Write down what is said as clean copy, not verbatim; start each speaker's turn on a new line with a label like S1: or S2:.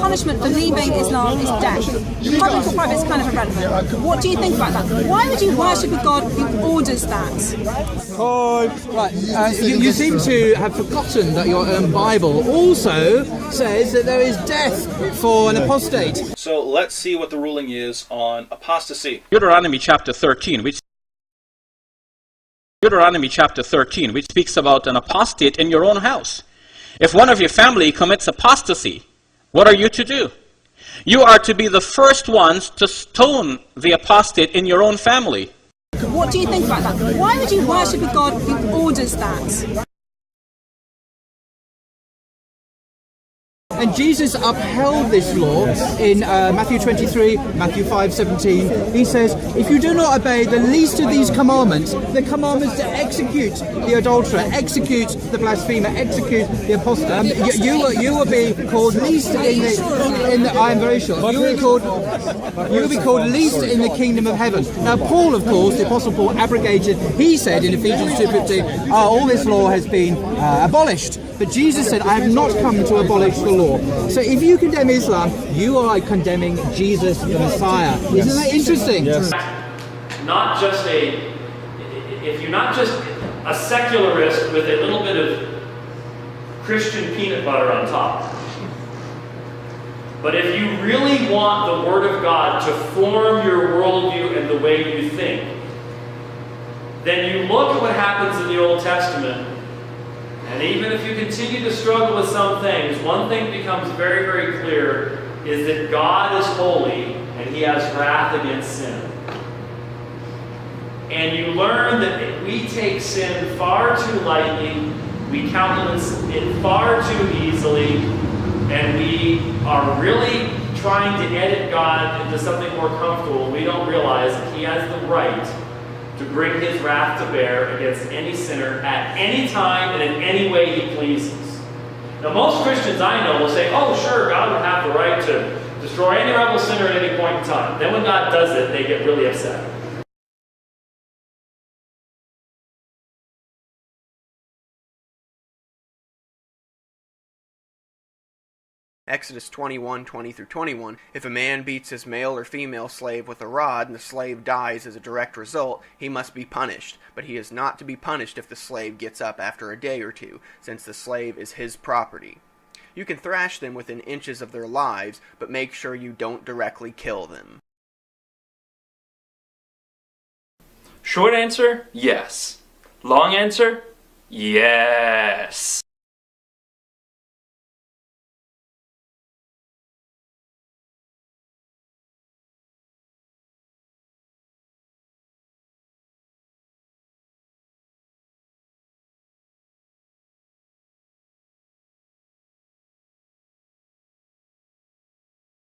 S1: punishment for leaving Islam is death. Public or private is kind of irrelevant. What do you think about that? Why would you worship a God who orders that?
S2: Right, you seem to have forgotten that your own Bible also says that there is death for an apostate.
S3: So let's see what the ruling is on apostasy.
S4: Deuteronomy chapter 13, which speaks about an apostate in your own house. If one of your family commits apostasy, what are you to do? You are to be the first ones to stone the apostate in your own family.
S1: What do you think about that? Why would you worship a God who orders that?
S2: And Jesus upheld this law in Matthew 23, Matthew 5:17. He says, if you do not obey the least of these commandments, the commandments to execute the adulterer, execute the blasphemer, execute the apostate, you will be called least in the I am very sure. You will be called least in the kingdom of heaven. Now Paul, of course, the Apostle Paul abrogated, he said in Ephesians 2:15, all this law has been abolished. But Jesus said, I have not come to abolish the law. So if you condemn Islam, you are condemning Jesus the Messiah. Isn't that interesting?
S5: Yes. If you're not just a secularist with a little bit of Christian peanut butter on top, but if you really want the Word of God to form your worldview and the way you think, then you look at what happens in the Old Testament. And even if you continue to struggle with some things, one thing becomes very, very clear is that God is holy and He has wrath against sin. And you learn that we take sin far too lightly, we countenance it far too easily, and we are really trying to edit God into something more comfortable. We don't realize that He has the right to bring His wrath to bear against any sinner at any time and in any way He pleases. Now, most Christians I know will say, oh, sure, God would have the right to destroy any rebel sinner at any point in time. Then when God does it, they get really upset.
S6: Exodus 21:20-21, if a man beats his male or female slave with a rod and the slave dies as a direct result, he must be punished, but he is not to be punished if the slave gets up after a day or two, since the slave is his property. You can thrash them within inches of their lives, but make sure you don't directly kill them.
S5: Short answer, yes. Long answer, yes.